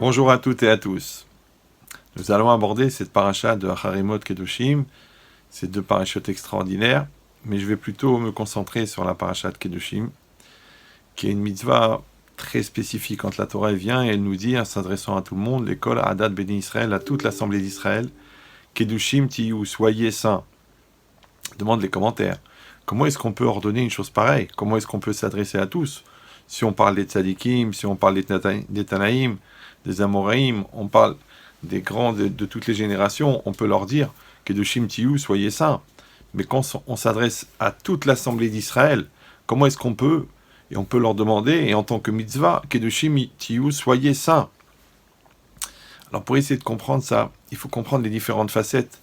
Bonjour à toutes et à tous. Nous allons aborder cette paracha de Harimot Kedoshim, ces deux parachutes extraordinaires, mais je vais plutôt me concentrer sur la paracha de Kedoshim, qui est une mitzvah très spécifique quand la Torah vient et elle nous dit, en s'adressant à tout le monde, l'école Adat Béni Israël, à toute l'assemblée d'Israël, Kedoshim Tiyu, soyez saints. Demande les commentaires. Comment est-ce qu'on peut ordonner une chose pareille? Comment est-ce qu'on peut s'adresser à tous? Si on parle des tzadikim, si on parle des Tanaïm, des Amoraïm, on parle des grands de toutes les générations, on peut leur dire Kedoshim Tiyu, soyez saints. Mais quand on s'adresse à toute l'assemblée d'Israël, comment est-ce qu'on peut? Et on peut leur demander, et en tant que mitzvah, Kedoshim Tiyu, soyez saints. Alors pour essayer de comprendre ça, il faut comprendre les différentes facettes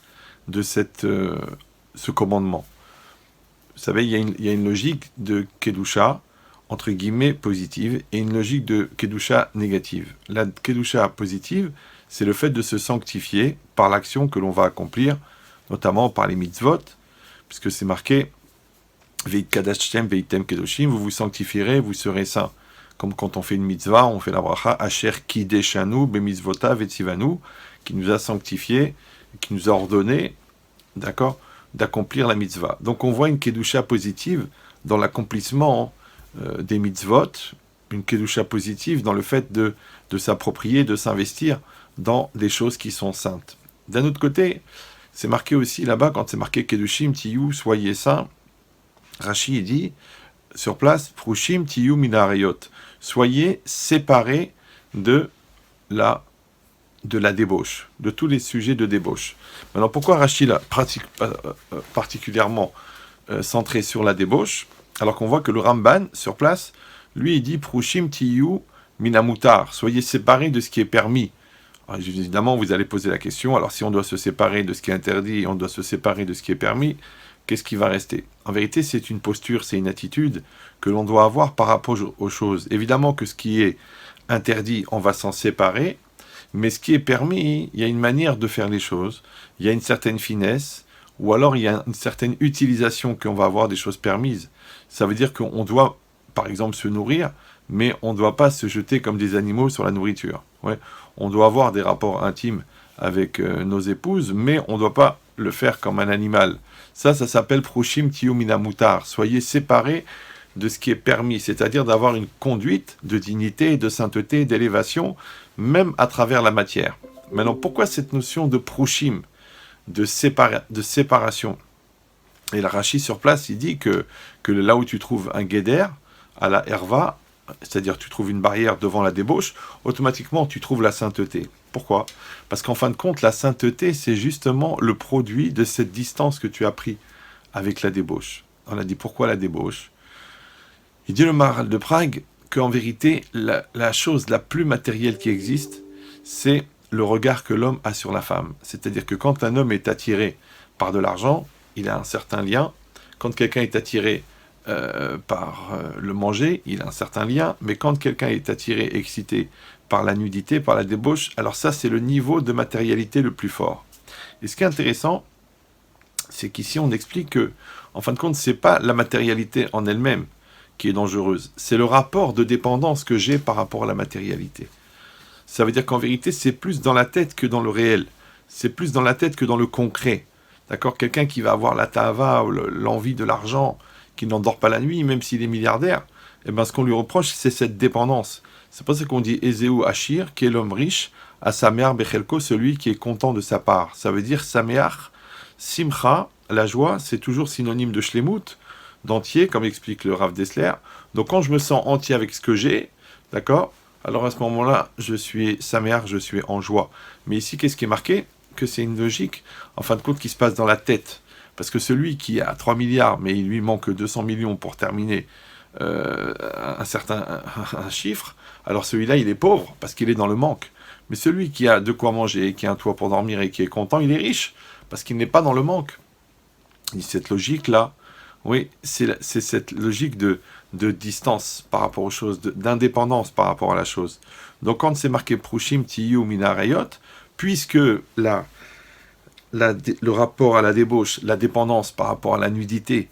de ce commandement. Vous savez, il y a une logique de Kedusha, entre guillemets, positive, et une logique de Kedusha négative. La Kedusha positive, c'est le fait de se sanctifier par l'action que l'on va accomplir, notamment par les mitzvot, puisque c'est marqué Veit kadashtem veitem kedoshim, vous vous sanctifierez, vous serez saints. Comme quand on fait une mitzvah, on fait la bracha Asher kideshanu bemitzvota vetzivanu, qui nous a sanctifiés, qui nous a ordonné, d'accord, d'accomplir la mitzvah. Donc on voit une kedusha positive dans l'accomplissement des mitzvot, une kedusha positive dans le fait de s'approprier, de s'investir dans des choses qui sont saintes. D'un autre côté, c'est marqué aussi là-bas, quand c'est marqué Kedushim Tiyu, soyez saints, Rashi dit sur place, Prushim Tiyu Minarayot, soyez séparés de la débauche, de tous les sujets de débauche. Maintenant, pourquoi Rashi l'a particulièrement centré sur la débauche, alors qu'on voit que le Ramban, sur place, lui, il dit Prushim Tiyu Minamutar, soyez séparés de ce qui est permis. Alors, évidemment, vous allez poser la question, alors si on doit se séparer de ce qui est interdit, on doit se séparer de ce qui est permis, qu'est-ce qui va rester? En vérité, c'est une posture, c'est une attitude que l'on doit avoir par rapport aux choses. Évidemment que ce qui est interdit, on va s'en séparer, mais ce qui est permis, il y a une manière de faire les choses, il y a une certaine finesse, ou alors il y a une certaine utilisation qu'on va avoir des choses permises. Ça veut dire qu'on doit, par exemple, se nourrir, mais on ne doit pas se jeter comme des animaux sur la nourriture. Ouais. On doit avoir des rapports intimes avec nos épouses, mais on ne doit pas le faire comme un animal. Ça s'appelle Proshim Tiyu Minamutar. Soyez séparés de ce qui est permis, c'est-à-dire d'avoir une conduite de dignité, de sainteté, d'élévation, même à travers la matière. Maintenant, pourquoi cette notion de Proshim, de séparation? Et le Rashi sur place, il dit que là où tu trouves un guéder, à la herva, c'est-à-dire tu trouves une barrière devant la débauche, automatiquement tu trouves la sainteté. Pourquoi? Parce qu'en fin de compte, la sainteté, c'est justement le produit de cette distance que tu as pris avec la débauche. On a dit pourquoi la débauche? Il dit le Maharal de Prague qu'en vérité, la chose la plus matérielle qui existe, c'est le regard que l'homme a sur la femme. C'est-à-dire que quand un homme est attiré par de l'argent, il a un certain lien. Quand quelqu'un est attiré par le manger, il a un certain lien, mais quand quelqu'un est attiré, excité par la nudité, par la débauche, alors ça c'est le niveau de matérialité le plus fort. Et ce qui est intéressant, c'est qu'ici on explique que, en fin de compte, c'est pas la matérialité en elle-même qui est dangereuse, c'est le rapport de dépendance que j'ai par rapport à la matérialité. Ça veut dire qu'en vérité, c'est plus dans la tête que dans le réel, c'est plus dans la tête que dans le concret. D'accord? Quelqu'un qui va avoir la tahava ou l'envie de l'argent, qui n'endort pas la nuit, même s'il est milliardaire, eh ben, ce qu'on lui reproche, c'est cette dépendance. C'est pour ça qu'on dit Ezeu Achir, qui est l'homme riche, à Sameach Bechelko, celui qui est content de sa part. Ça veut dire Sameach, Simcha, la joie, c'est toujours synonyme de Shlemut, d'entier, comme explique le Rav Dessler. Donc quand je me sens entier avec ce que j'ai, d'accord, alors à ce moment-là, je suis Sameach, je suis en joie. Mais ici, qu'est-ce qui est marqué? Que c'est une logique, en fin de compte, qui se passe dans la tête. Parce que celui qui a 3 milliards, mais il lui manque 200 millions pour terminer un chiffre, alors celui-là, il est pauvre, parce qu'il est dans le manque. Mais celui qui a de quoi manger, qui a un toit pour dormir et qui est content, il est riche, parce qu'il n'est pas dans le manque. Et cette logique-là, oui, c'est cette logique de distance par rapport aux choses, d'indépendance par rapport à la chose. Donc quand c'est marqué Prushim Tiyu Minarayot, puisque le rapport à la débauche, la dépendance par rapport à la nudité,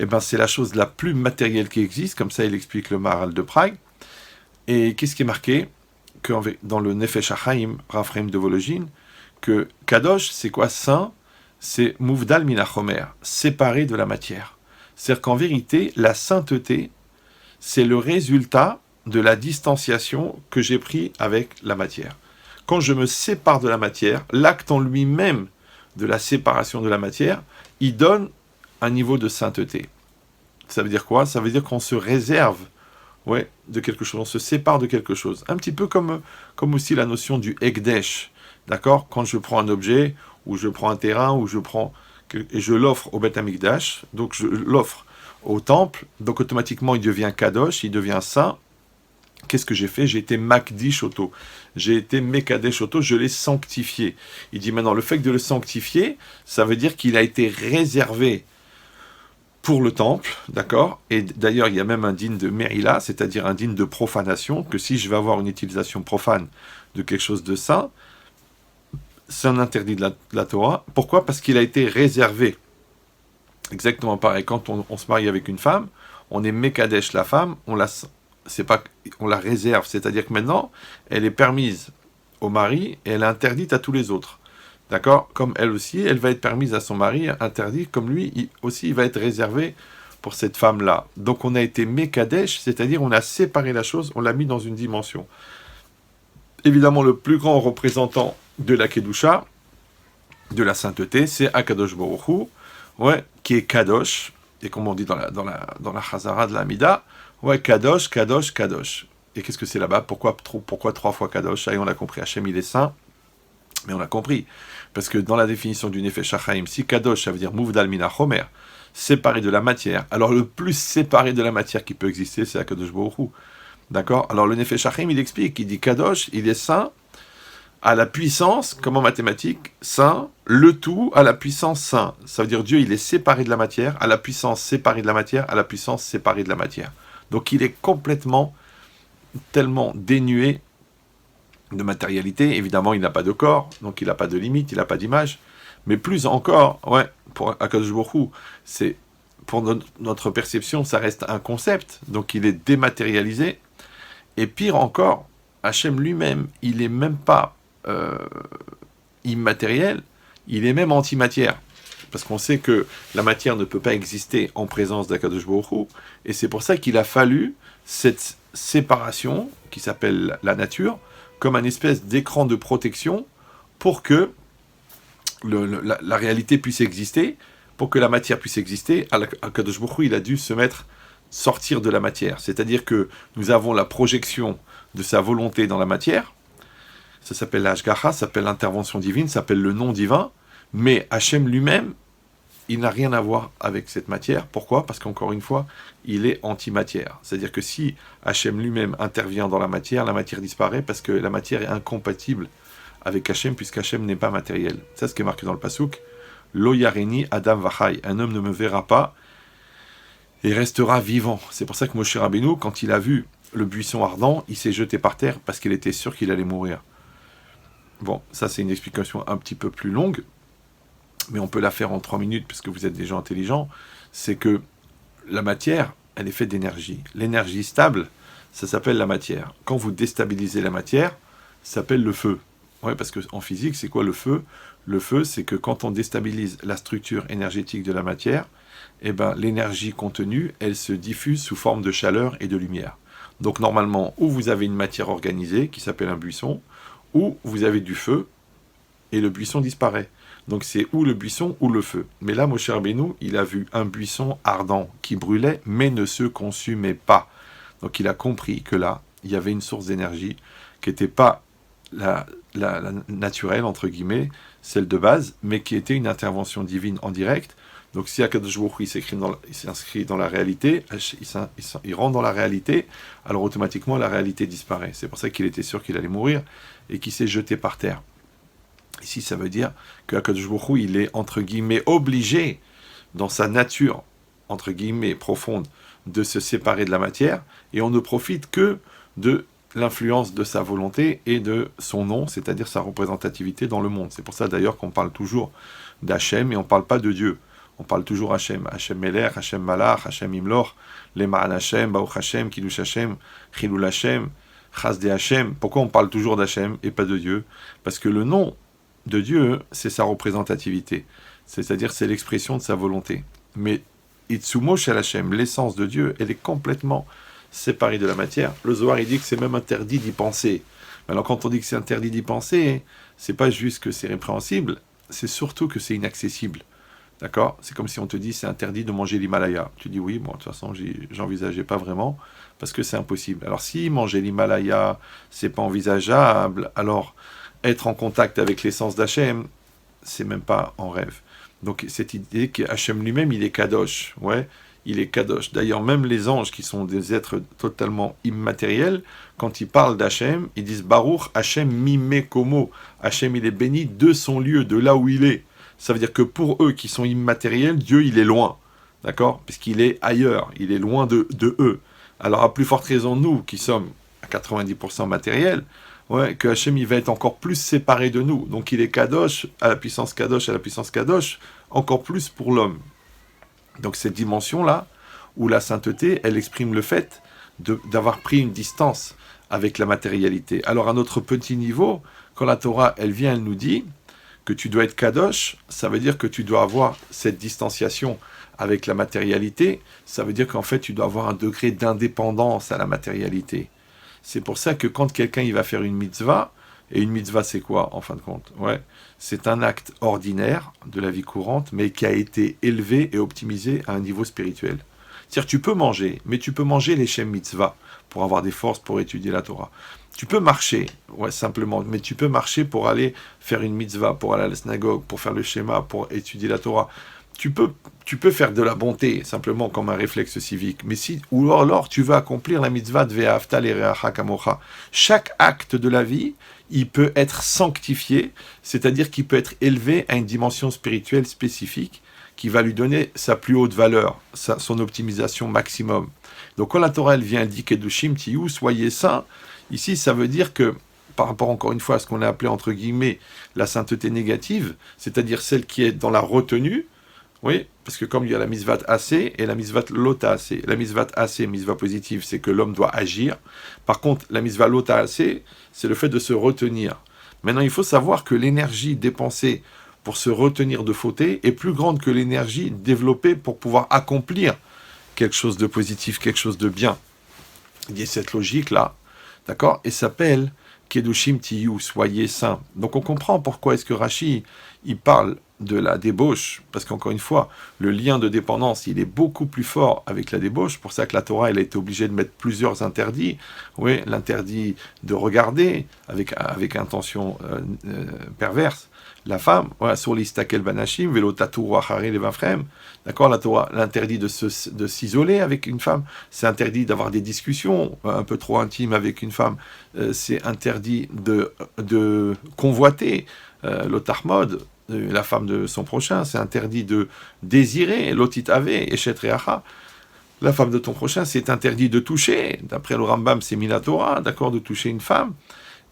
eh ben, c'est la chose la plus matérielle qui existe, comme ça il explique le Maharal de Prague. Et qu'est-ce qui est marqué? dans le Nefesh HaChaim, Raphaim de Vologine, que Kadosh, c'est quoi saint? C'est Mouvdal Minachomer, séparé de la matière. C'est-à-dire qu'en vérité, la sainteté, c'est le résultat de la distanciation que j'ai pris avec la matière. Quand je me sépare de la matière, l'acte en lui-même de la séparation de la matière, il donne un niveau de sainteté. Ça veut dire quoi? Ça veut dire qu'on se réserve de quelque chose, on se sépare de quelque chose. Un petit peu comme aussi la notion du Ekdesh. D'accord? Quand je prends un objet, ou je prends un terrain, et je l'offre au Beth Amikdash, donc je l'offre au temple, donc automatiquement il devient Kadosh, il devient saint. Qu'est-ce que j'ai fait? J'ai été Makdish Oto. J'ai été Mekadesh Oto, je l'ai sanctifié. Il dit maintenant, le fait de le sanctifier, ça veut dire qu'il a été réservé pour le temple, d'accord? Et d'ailleurs, il y a même un digne de Merila, c'est-à-dire un digne de profanation, que si je vais avoir une utilisation profane de quelque chose de saint, c'est un interdit de la Torah. Pourquoi? Parce qu'il a été réservé. Exactement pareil. Quand on se marie avec une femme, on est Mekadesh la femme, on la réserve. C'est-à-dire que maintenant, elle est permise au mari et elle est interdite à tous les autres. D'accord? Comme elle aussi, elle va être permise à son mari, interdite, comme lui aussi, il va être réservé pour cette femme-là. Donc on a été Mekadesh, c'est-à-dire on a séparé la chose, on l'a mis dans une dimension. Évidemment, le plus grand représentant de la Kedusha, de la sainteté, c'est Akadosh Baruch Hu, qui est Kadosh, et comme on dit dans la Chazara de la Mida, Kadosh, Kadosh, Kadosh. Et qu'est-ce que c'est là-bas? Pourquoi 3 fois Kadosh? Ça y est, on l'a compris, Hachem il est saint, mais on l'a compris. Parce que dans la définition du Nefesh HaChaim, si Kadosh, ça veut dire Mouvdal Mina Chomer, séparé de la matière, alors le plus séparé de la matière qui peut exister, c'est Akadosh Baruch Hu. D'accord? Alors le Nefesh HaChaim, il explique, il dit Kadosh, il est saint, à la puissance, comme en mathématiques, saint, le tout à la puissance saint. Ça veut dire Dieu, il est séparé de la matière, à la puissance séparée de la matière, à la puissance séparée de la matière. Donc il est complètement, tellement dénué de matérialité. Évidemment, il n'a pas de corps, donc il n'a pas de limite, il n'a pas d'image. Mais plus encore, pour Akadosh Baruch Hu, c'est, pour notre perception, ça reste un concept, donc il est dématérialisé. Et pire encore, Hachem lui-même, il n'est même pas immatériel, il est même antimatière. Parce qu'on sait que la matière ne peut pas exister en présence d'Akadosh Baruch Hu, et c'est pour ça qu'il a fallu cette séparation, qui s'appelle la nature, comme un espèce d'écran de protection, pour que la réalité puisse exister, pour que la matière puisse exister. Akadosh Baruch Hu, il a dû sortir de la matière. C'est-à-dire que nous avons la projection de sa volonté dans la matière, ça s'appelle l'Ashgacha, ça s'appelle l'intervention divine, ça s'appelle le nom divin, mais Hachem lui-même, il n'a rien à voir avec cette matière. Pourquoi? Parce qu'encore une fois, il est antimatière. C'est-à-dire que si Hachem lui-même intervient dans la matière disparaît parce que la matière est incompatible avec Hachem, puisqu'Hachem n'est pas matériel. C'est ce qui est marqué dans le Pasuk. Lo yareni Adam vachai. Un homme ne me verra pas et restera vivant. C'est pour ça que Moshe Rabbeinu, quand il a vu le buisson ardent, il s'est jeté par terre parce qu'il était sûr qu'il allait mourir. Bon, ça c'est une explication un petit peu plus longue, mais on peut la faire en 3 minutes, puisque vous êtes des gens intelligents. C'est que la matière, elle est faite d'énergie. L'énergie stable, ça s'appelle la matière. Quand vous déstabilisez la matière, ça s'appelle le feu. Parce qu'en physique, c'est quoi le feu? Le feu, c'est que quand on déstabilise la structure énergétique de la matière, l'énergie contenue, elle se diffuse sous forme de chaleur et de lumière. Donc normalement, où vous avez une matière organisée, qui s'appelle un buisson, ou vous avez du feu, et le buisson disparaît. Donc c'est ou le buisson ou le feu. Mais là, Moshe Rabbeinu, il a vu un buisson ardent qui brûlait, mais ne se consumait pas. Donc il a compris que là, il y avait une source d'énergie qui n'était pas la naturelle, entre guillemets, celle de base, mais qui était une intervention divine en direct. Donc si Akadosh Baruch Hu il s'inscrit dans la réalité, il rentre dans la réalité, alors automatiquement la réalité disparaît. C'est pour ça qu'il était sûr qu'il allait mourir et qu'il s'est jeté par terre. Ici, ça veut dire que Akadosh Baruch Hu, il est, entre guillemets, obligé, dans sa nature, entre guillemets, profonde, de se séparer de la matière, et on ne profite que de l'influence de sa volonté et de son nom, c'est-à-dire sa représentativité dans le monde. C'est pour ça, d'ailleurs, qu'on parle toujours d'Hachem, et on ne parle pas de Dieu. On parle toujours Hachem. Hachem Melech, Hachem Malach, Hachem Imlor, Lema'an Hachem, Baruch Hachem, Kiddush Hachem, Chilul Hachem, Chas de Hachem. Pourquoi on parle toujours d'Hachem et pas de Dieu? Parce que le nom de Dieu, c'est sa représentativité. C'est-à-dire, c'est l'expression de sa volonté. Mais Itsumo Shel Hachem, l'essence de Dieu, elle est complètement séparée de la matière. Le Zohar, il dit que c'est même interdit d'y penser. Alors, quand on dit que c'est interdit d'y penser, c'est pas juste que c'est répréhensible, c'est surtout que c'est inaccessible. D'accord? C'est comme si on te dit c'est interdit de manger l'Himalaya. Tu dis oui, bon, de toute façon, j'envisageais pas vraiment, parce que c'est impossible. Alors, si manger l'Himalaya, c'est pas envisageable, alors être en contact avec l'essence d'Hachem, c'est même pas en rêve. Donc, cette idée qu'Hachem lui-même, il est Kadosh. Ouais, il est Kadosh. D'ailleurs, même les anges, qui sont des êtres totalement immatériels, quand ils parlent d'Hachem, ils disent Baruch Hachem Mimekomo. Hachem, il est béni de son lieu, de là où il est. Ça veut dire que pour eux qui sont immatériels, Dieu, il est loin. D'accord? Puisqu'il est ailleurs, il est loin de eux. Alors, à plus forte raison, nous, qui sommes à 90% matériels, ouais, que Hachem, il va être encore plus séparé de nous. Donc, il est Kadosh, à la puissance Kadosh, encore plus pour l'homme. Donc, cette dimension-là, où la sainteté, elle exprime le fait d'avoir pris une distance avec la matérialité. Alors, à notre petit niveau, quand la Torah, elle vient, elle nous dit que tu dois être Kadosh, ça veut dire que tu dois avoir cette distanciation avec la matérialité, ça veut dire qu'en fait, tu dois avoir un degré d'indépendance à la matérialité. C'est pour ça que quand quelqu'un il va faire une mitzvah, et une mitzvah c'est quoi en fin de compte? Ouais, c'est un acte ordinaire de la vie courante, mais qui a été élevé et optimisé à un niveau spirituel. C'est-à-dire tu peux manger, mais tu peux manger les shem mitzvah pour avoir des forces pour étudier la Torah. Tu peux marcher, ouais, simplement, mais tu peux marcher pour aller faire une mitzvah, pour aller à la synagogue, pour faire le schéma, pour étudier la Torah. Tu peux faire de la bonté, simplement comme un réflexe civique, mais ou alors tu veux accomplir la mitzvah de Ve'ahavta l'ereacha kamocha. Chaque acte de la vie, il peut être sanctifié, c'est-à-dire qu'il peut être élevé à une dimension spirituelle spécifique qui va lui donner sa plus haute valeur, son optimisation maximum. Donc quand la Torah elle vient indiquer de Kedushim Tiyu, soyez saints, ici ça veut dire que, par rapport encore une fois à ce qu'on a appelé entre guillemets la sainteté négative, c'est-à-dire celle qui est dans la retenue, oui, parce que comme il y a la misvat assez et la misvat lota assez. La misvat assez, misvat positive, c'est que l'homme doit agir. Par contre, la misvat lota assez, c'est le fait de se retenir. Maintenant, il faut savoir que l'énergie dépensée pour se retenir de fauter est plus grande que l'énergie développée pour pouvoir accomplir quelque chose de positif, quelque chose de bien. Il y a cette logique-là, d'accord, et s'appelle Kedushim Tiyu, soyez saints. Donc on comprend pourquoi est-ce que Rashi, il parle de la débauche, parce qu'encore une fois, le lien de dépendance, il est beaucoup plus fort avec la débauche, c'est pour ça que la Torah, elle a été obligée de mettre plusieurs interdits, oui, l'interdit de regarder avec intention perverse, la femme, voilà, sur l'istakel banashim, velotatu wachare levafrem, d'accord, la Torah, l'interdit de s'isoler avec une femme, c'est interdit d'avoir des discussions un peu trop intimes avec une femme, c'est interdit de convoiter l'otarmod, la femme de son prochain, c'est interdit de désirer l'otit ave et chetreacha. La femme de ton prochain, c'est interdit de toucher. D'après le Rambam, c'est Minatora, d'accord, de toucher une femme.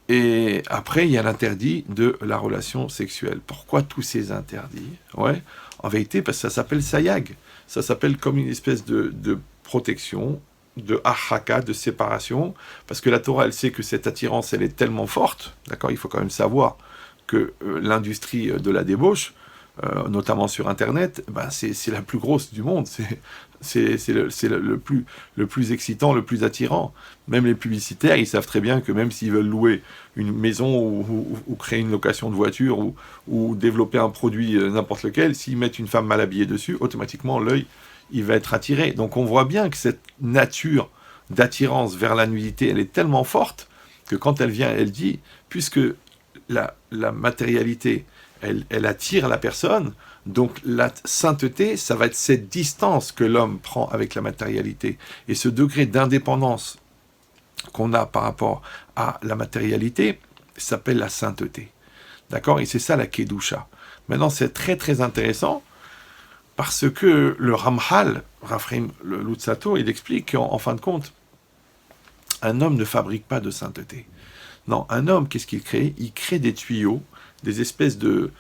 Et après, il y a l'interdit de la relation sexuelle. Pourquoi tous ces interdits? Ouais, en vérité, parce que ça s'appelle sayag. Ça s'appelle comme une espèce de protection, de harhaka, de séparation, parce que la Torah, elle sait que cette attirance, elle est tellement forte, d'accord, il faut quand même savoir que l'industrie de la débauche, notamment sur Internet, ben c'est la plus grosse du monde, c'est le plus excitant, le plus attirant. Même les publicitaires, ils savent très bien que même s'ils veulent louer une maison ou créer une location de voiture ou développer un produit n'importe lequel, s'ils mettent une femme mal habillée dessus, automatiquement l'œil, il va être attiré. Donc on voit bien que cette nature d'attirance vers la nudité, elle est tellement forte que quand elle vient, elle dit, puisque la matérialité, elle attire la personne, donc la sainteté, ça va être cette distance que l'homme prend avec la matérialité. Et ce degré d'indépendance qu'on a par rapport à la matérialité s'appelle la sainteté. D'accord? Et c'est ça la Kedusha. Maintenant, c'est très très intéressant parce que le Ramchal, Raphaim Luzzatto, il explique qu'en fin de compte, un homme ne fabrique pas de sainteté. Non, un homme, qu'est-ce qu'il crée? Il crée des tuyaux, des espèces de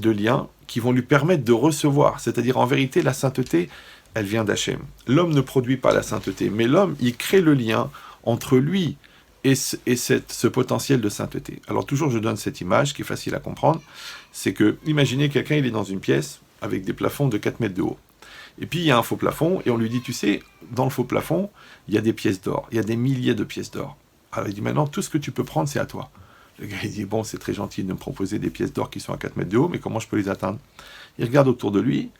liens qui vont lui permettre de recevoir. C'est-à-dire, en vérité, la sainteté, elle vient d'Hachem. L'homme ne produit pas la sainteté, mais l'homme, il crée le lien entre lui ce potentiel de sainteté. Alors toujours je donne cette image qui est facile à comprendre, c'est que, imaginez quelqu'un, il est dans une pièce avec des plafonds de 4 mètres de haut. Et puis il y a un faux plafond, et on lui dit, tu sais, dans le faux plafond, il y a des pièces d'or, il y a des milliers de pièces d'or. Alors il dit, maintenant, tout ce que tu peux prendre, c'est à toi. Le gars, il dit, bon, c'est très gentil de me proposer des pièces d'or qui sont à 4 mètres de haut, mais comment je peux les atteindre? Il regarde autour de lui,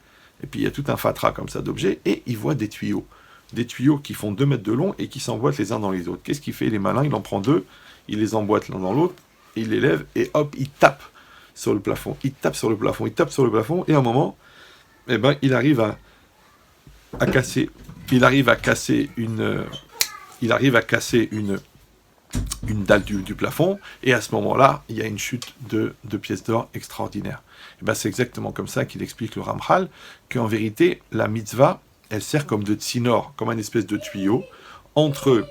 et puis il y a tout un fatras comme ça d'objets, et il voit des tuyaux. Des tuyaux qui font 2 mètres de long et qui s'emboîtent les uns dans les autres. Qu'est-ce qu'il fait? Il est malin, il en prend 2, il les emboîte l'un dans l'autre, il les lève, et hop, il tape sur le plafond. Il tape sur le plafond, il tape sur le plafond, et à un moment, eh ben, il arrive à casser une dalle du plafond, et à ce moment-là, il y a une chute de pièces d'or extraordinaire. Et ben, c'est exactement comme ça qu'il explique le Ramchal, qu'en vérité, la mitzvah, elle sert comme de tsinor, comme une espèce de tuyau, entre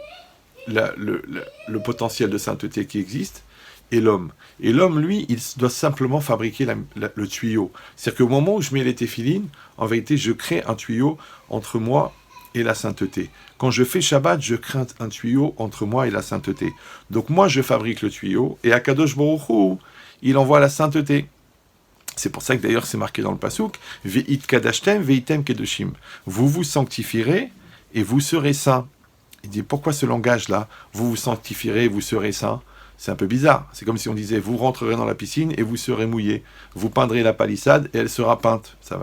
le potentiel de sainteté qui existe et l'homme. Et l'homme, lui, il doit simplement fabriquer le tuyau. C'est-à-dire qu'au moment où je mets les téphilines, en vérité, je crée un tuyau entre moi et la sainteté. Quand je fais Shabbat, je crée un tuyau entre moi et la sainteté. Donc moi, je fabrique le tuyau, et Akadosh Baruch Hu, il envoie la sainteté. C'est pour ça que d'ailleurs c'est marqué dans le Pasuk, Ve'it kadashtem, ve'item kedoshim. Vous vous sanctifierez et vous serez saints. Il dit, pourquoi ce langage-là? Vous vous sanctifierez et vous serez saints. C'est un peu bizarre. C'est comme si on disait, vous rentrerez dans la piscine et vous serez mouillés. Vous peindrez la palissade et elle sera peinte. Ça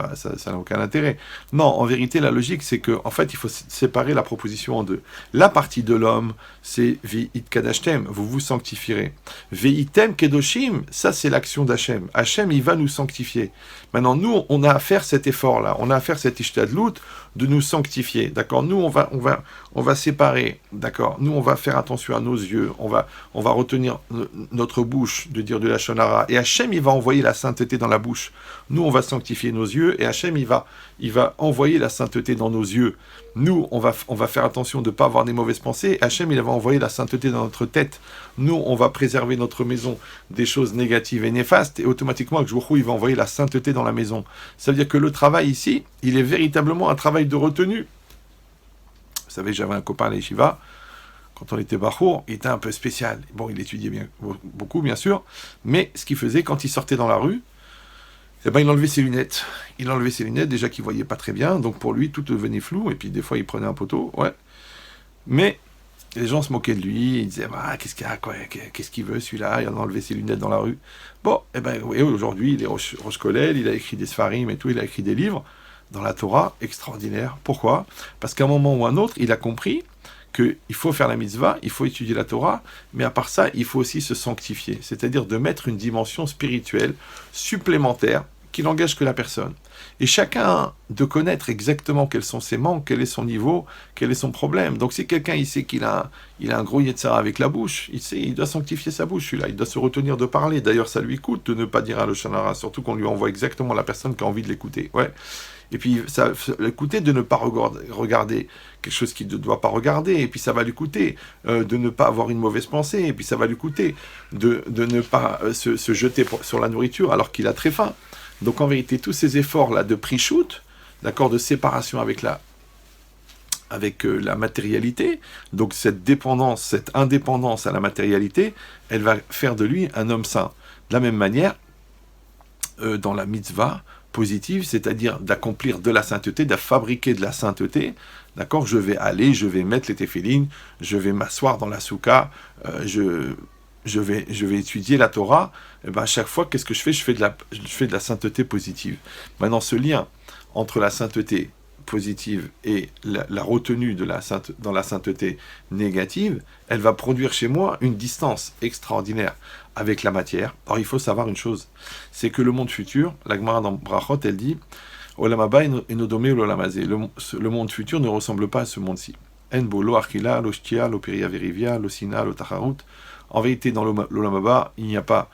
n'a aucun intérêt. Non, en vérité, la logique, c'est que, en fait, il faut séparer la proposition en deux. La partie de l'homme, c'est Ve'it kadashtem, vous vous sanctifierez. Ve'item kedoshim, ça c'est l'action d'Hachem. Hachem, il va nous sanctifier. Maintenant, nous, on a à faire cet effort-là. On a à faire cet ishtadlout de nous sanctifier. D'accord? Nous, on va séparer. D'accord? Nous, on va faire attention à nos yeux. On va retenir notre bouche de dire de la shonara. Et Hachem, il va envoyer la sainteté dans la bouche. Nous, on va sanctifier nos yeux. Et Hachem, il va envoyer la sainteté dans nos yeux. Nous, on va faire attention de ne pas avoir des mauvaises pensées. Hachem, il va envoyer la sainteté dans notre tête. Nous, on va préserver notre maison des choses négatives et néfastes. Et automatiquement, il va envoyer la sainteté dans la maison. Ça veut dire que le travail ici, il est véritablement un travail de retenue. Vous savez, j'avais un copain à l'Yeshiva, quand on était Bachour, il était un peu spécial. Bon, il étudiait beaucoup, bien sûr, mais ce qu'il faisait, quand il sortait dans la rue, eh ben, il enlevait ses lunettes. Il enlevait ses lunettes, déjà qu'il ne voyait pas très bien, donc pour lui, tout devenait flou, et puis des fois, il prenait un poteau, ouais. Mais les gens se moquaient de lui, ils disaient, ah, qu'est-ce qu'il y a, quoi, qu'est-ce qu'il veut, celui-là, il a enlevé ses lunettes dans la rue. Bon, eh ben, oui, aujourd'hui, il est Rosh Kolel, il a écrit des Sfarim et tout, il a écrit des livres dans la Torah, extraordinaire. Pourquoi? Parce qu'à un moment ou un autre, il a compris qu'il faut faire la mitzvah, il faut étudier la Torah, mais à part ça, il faut aussi se sanctifier, c'est-à-dire de mettre une dimension spirituelle supplémentaire qui n'engage que la personne. Et chacun de connaître exactement quels sont ses manques, quel est son niveau, quel est son problème. Donc si quelqu'un il sait qu'il a un gros yetzara avec la bouche, il doit sanctifier sa bouche, celui-là, il doit se retenir de parler. D'ailleurs, ça lui coûte de ne pas dire un lashon hara, surtout qu'on lui envoie exactement la personne qui a envie de l'écouter. Ouais. Et puis, ça lui coûter de ne pas regarder quelque chose qu'il ne doit pas regarder. Et puis, ça va lui coûter de ne pas avoir une mauvaise pensée. Et puis, ça va lui coûter de ne pas se jeter sur la nourriture alors qu'il a très faim. Donc, en vérité, tous ces efforts-là de pre-shoot, d'accord, de séparation avec la matérialité, donc cette dépendance, cette indépendance à la matérialité, elle va faire de lui un homme saint. De la même manière, dans la mitzvah positive, c'est-à-dire d'accomplir de la sainteté, de fabriquer de la sainteté, d'accord, je vais mettre les téphilines, je vais m'asseoir dans la soukha, je vais étudier la Torah, et ben à chaque fois, qu'est-ce que je fais? Je fais de la sainteté positive. Maintenant, ce lien entre la sainteté positive et la retenue dans la sainteté négative, elle va produire chez moi une distance extraordinaire avec la matière. Alors, il faut savoir une chose, c'est que le monde futur, la Gemara dans Brachot, elle dit « Olam haba eno domeh l'olam hazeh » le monde futur ne ressemble pas à ce monde-ci. « En bo lo achila, lo shtia, lo peria verivia, lo sina, lo tacharut » En vérité, dans l'olam haba, il n'y a pas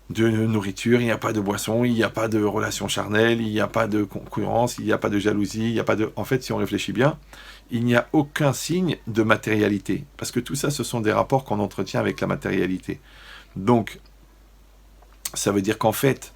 de nourriture, il n'y a pas de boisson, il n'y a pas de relations charnelles, il n'y a pas de concurrence, il n'y a pas de jalousie, il n'y a pas de... En fait, si on réfléchit bien, il n'y a aucun signe de matérialité. Parce que tout ça, ce sont des rapports qu'on entretient avec la matérialité. Donc, ça veut dire qu'en fait,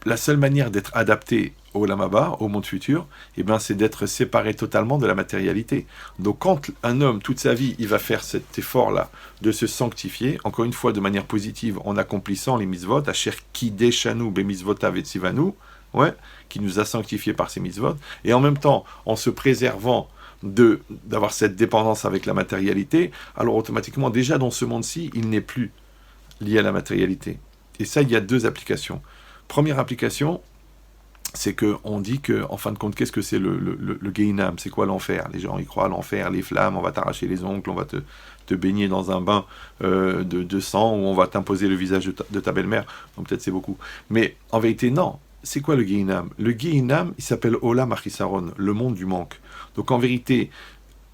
la seule manière d'être adapté au Olam Haba, au monde futur, eh ben, c'est d'être séparé totalement de la matérialité. Donc quand un homme, toute sa vie, il va faire cet effort-là de se sanctifier, encore une fois de manière positive, en accomplissant les mitzvot, Asher kideshanu bemitzvotav etzivanu, ouais, qui nous a sanctifiés par ces mitzvot, et en même temps, en se préservant d'avoir cette dépendance avec la matérialité, alors automatiquement, déjà dans ce monde-ci, il n'est plus lié à la matérialité. Et ça, il y a deux applications. Première application, c'est qu'on dit que, en fin de compte, qu'est-ce que c'est le Gehinam? C'est quoi l'enfer? Les gens, ils croient à l'enfer, les flammes, on va t'arracher les ongles, on va te baigner dans un bain de sang, ou on va t'imposer le visage de ta belle-mère. Donc peut-être c'est beaucoup. Mais en vérité, non. C'est quoi le Gehinam? Le Gehinam, il s'appelle Olam Achisaron, le monde du manque. Donc en vérité,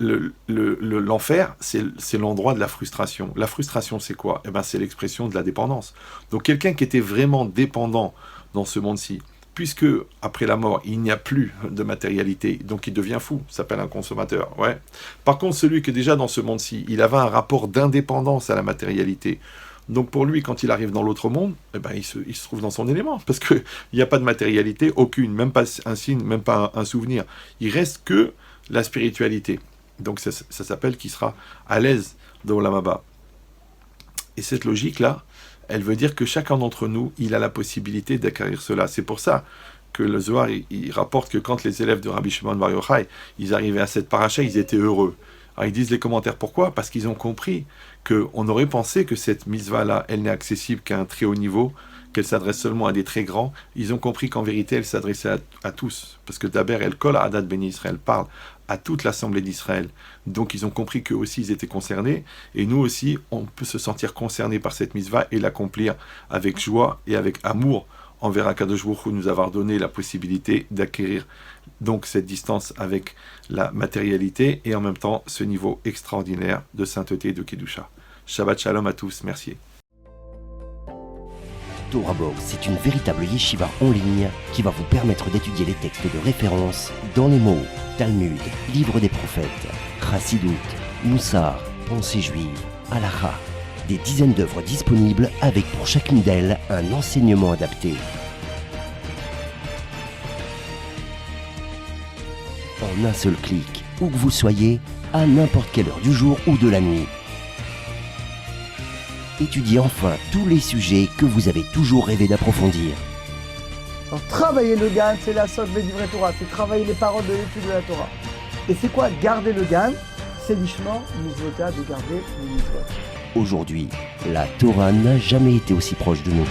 l'enfer, c'est l'endroit de la frustration. La frustration, c'est quoi? Eh ben, c'est l'expression de la dépendance. Donc quelqu'un qui était vraiment dépendant dans ce monde-ci, puisque après la mort, il n'y a plus de matérialité, donc il devient fou, s'appelle un consommateur. Ouais. Par contre, celui qui est déjà dans ce monde-ci, il avait un rapport d'indépendance à la matérialité. Donc pour lui, quand il arrive dans l'autre monde, eh ben, il se trouve dans son élément, parce qu'il n'y a pas de matérialité, aucune, même pas un signe, même pas un souvenir. Il reste que la spiritualité. Donc ça s'appelle qu'il sera à l'aise dans l'Olam Haba. Et cette logique-là, elle veut dire que chacun d'entre nous, il a la possibilité d'acquérir cela. C'est pour ça que le Zohar, il rapporte que quand les élèves de Rabbi Shimon Bar Yochai, ils arrivaient à cette paracha, ils étaient heureux. Alors ils disent les commentaires pourquoi? Parce qu'ils ont compris qu'on aurait pensé que cette mitzvah-là, elle n'est accessible qu'à un très haut niveau, qu'elle s'adresse seulement à des très grands. Ils ont compris qu'en vérité, elle s'adressait à tous. Parce que d'abord, elle colle à Adat Ben Israël, parle à toute l'assemblée d'Israël. Donc ils ont compris qu'eux aussi, ils étaient concernés. Et nous aussi, on peut se sentir concernés par cette mitzvah et l'accomplir avec joie et avec amour envers Akadosh Baruch Hu, nous avoir donné la possibilité d'acquérir donc cette distance avec la matérialité et en même temps ce niveau extraordinaire de sainteté et de Kedusha. Shabbat Shalom à tous, merci. Torah Box, c'est une véritable yeshiva en ligne qui va vous permettre d'étudier les textes de référence dans les mots Talmud, Livre des prophètes, Chassidut, Moussar, Pensée juive, Halakha. Des dizaines d'œuvres disponibles avec pour chacune d'elles un enseignement adapté. En un seul clic, où que vous soyez, à n'importe quelle heure du jour ou de la nuit. Étudiez enfin tous les sujets que vous avez toujours rêvé d'approfondir. Alors, travailler le GAN, c'est la socle de l'ivret Torah, c'est travailler les paroles de l'étude de la Torah. Et c'est quoi garder le GAN? C'est l'ishma, mitzvota, de garder les mitzvot. Aujourd'hui, la Torah n'a jamais été aussi proche de nous.